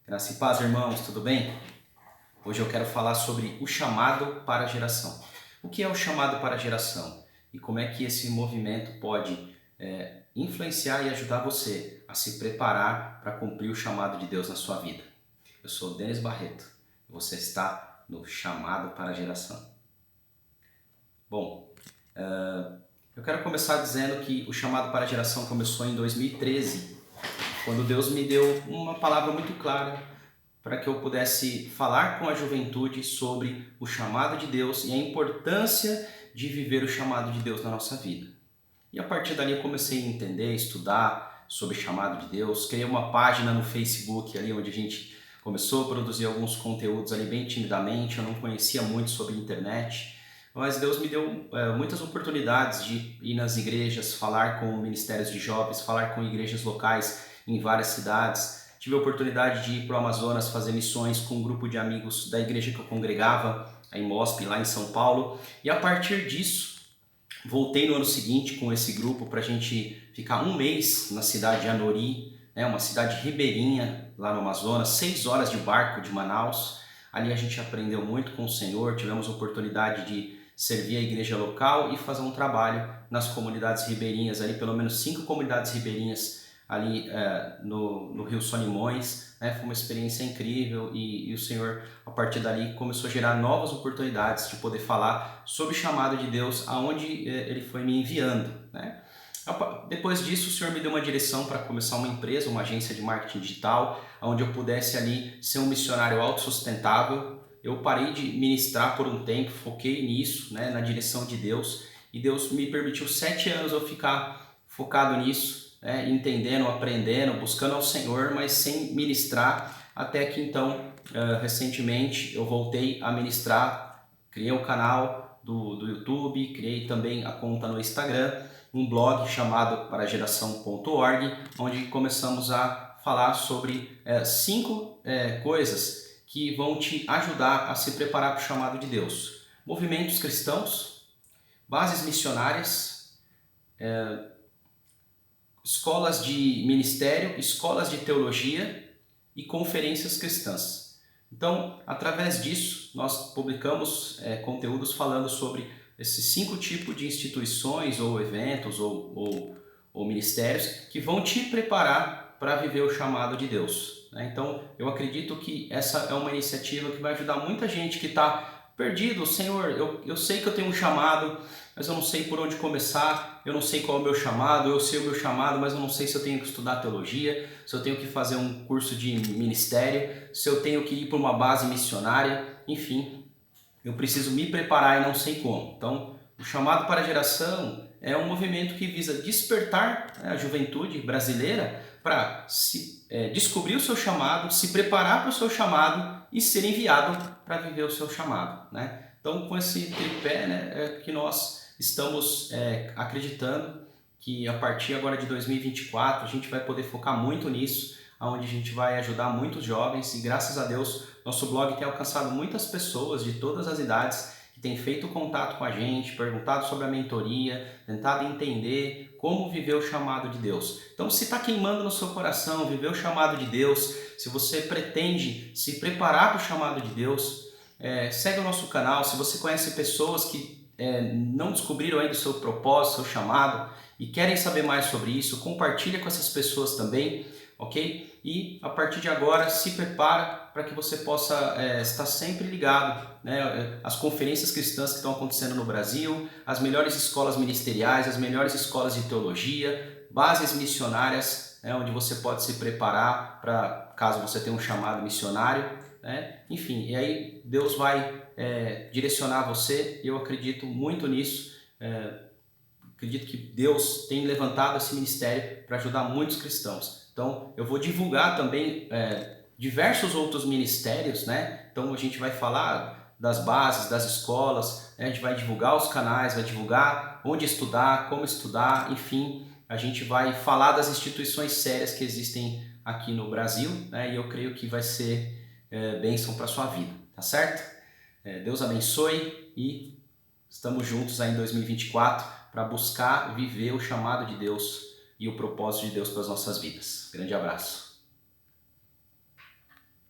Graça e paz, irmãos, tudo bem? Hoje eu quero falar sobre o chamado para a geração. O que é o chamado para a geração? E como é que esse movimento pode influenciar e ajudar você a se preparar para cumprir o chamado de Deus na sua vida? Eu sou Denis Barreto e você está no chamado para a geração. Bom, eu quero começar dizendo que o chamado para a geração começou em 2013, quando Deus me deu uma palavra muito clara para que eu pudesse falar com a juventude sobre o chamado de Deus e a importância de viver o chamado de Deus na nossa vida. E a partir dali eu comecei a entender, estudar sobre o chamado de Deus, criei uma página no Facebook ali onde a gente começou a produzir alguns conteúdos ali bem timidamente, eu não conhecia muito sobre a internet, mas Deus me deu muitas oportunidades de ir nas igrejas, falar com ministérios de jovens, falar com igrejas locais em várias cidades. Tive a oportunidade de ir para o Amazonas fazer missões com um grupo de amigos da igreja que eu congregava, a IMOSP, lá em São Paulo. E a partir disso, voltei no ano seguinte com esse grupo para a gente ficar um mês na cidade de Anori, uma cidade ribeirinha lá no Amazonas, 6 horas de barco de Manaus. Ali a gente aprendeu muito com o Senhor, tivemos a oportunidade de servir a igreja local e fazer um trabalho nas comunidades ribeirinhas, ali pelo menos 5 comunidades ribeirinhas ali no Rio Solimões. Foi uma experiência incrível e o Senhor, a partir dali, começou a gerar novas oportunidades de poder falar sobre o chamado de Deus aonde Ele foi me enviando. Depois disso, o Senhor me deu uma direção para começar uma empresa, uma agência de marketing digital, onde eu pudesse ali ser um missionário autossustentável. Eu parei de ministrar por um tempo, foquei nisso, na direção de Deus, e Deus me permitiu 7 anos eu ficar focado nisso, entendendo, aprendendo, buscando ao Senhor, mas sem ministrar, até que então, recentemente, eu voltei a ministrar, criei um canal do YouTube, criei também a conta no Instagram, um blog chamado parageração.org, onde começamos a falar sobre 5 coisas que vão te ajudar a se preparar para o chamado de Deus. Movimentos cristãos, bases missionárias, escolas de ministério, escolas de teologia e conferências cristãs. Então, através disso, nós publicamos conteúdos falando sobre esses 5 tipos de instituições ou eventos ou ministérios que vão te preparar para viver o chamado de Deus. Então, eu acredito que essa é uma iniciativa que vai ajudar muita gente que está perdido. Senhor, eu sei que eu tenho um chamado, mas eu não sei por onde começar, eu não sei qual é o meu chamado, eu sei o meu chamado, mas eu não sei se eu tenho que estudar teologia, se eu tenho que fazer um curso de ministério, se eu tenho que ir para uma base missionária, enfim, eu preciso me preparar e não sei como. Então, o chamado para a geração é um movimento que visa despertar a juventude brasileira para descobrir o seu chamado, se preparar para o seu chamado e ser enviado para viver o seu chamado. Então, com esse tripé, é que nós estamos acreditando que a partir agora de 2024 a gente vai poder focar muito nisso, onde a gente vai ajudar muitos jovens e graças a Deus nosso blog tem alcançado muitas pessoas de todas as idades que têm feito contato com a gente, perguntado sobre a mentoria, tentado entender como viver o chamado de Deus. Então, se está queimando no seu coração viver o chamado de Deus, se você pretende se preparar para o chamado de Deus, segue o nosso canal. Se você conhece pessoas que não descobriram ainda o seu propósito, o seu chamado e querem saber mais sobre isso, compartilha com essas pessoas também, ok? E a partir de agora se prepara para que você possa estar sempre ligado, às conferências cristãs que estão acontecendo no Brasil, as melhores escolas ministeriais, as melhores escolas de teologia, bases missionárias, onde você pode se preparar para caso você tenha um chamado missionário, enfim, e aí Deus vai direcionar você. Eu acredito muito nisso. Acredito que Deus tem levantado esse ministério para ajudar muitos cristãos. Então, eu vou divulgar também diversos outros ministérios, Então, a gente vai falar das bases, das escolas, a gente vai divulgar os canais, vai divulgar onde estudar, como estudar, enfim, a gente vai falar das instituições sérias que existem aqui no Brasil, E eu creio que vai ser bênção para a sua vida, tá certo? Deus abençoe e estamos juntos aí em 2024 para buscar viver o chamado de Deus e o propósito de Deus para as nossas vidas. Grande abraço.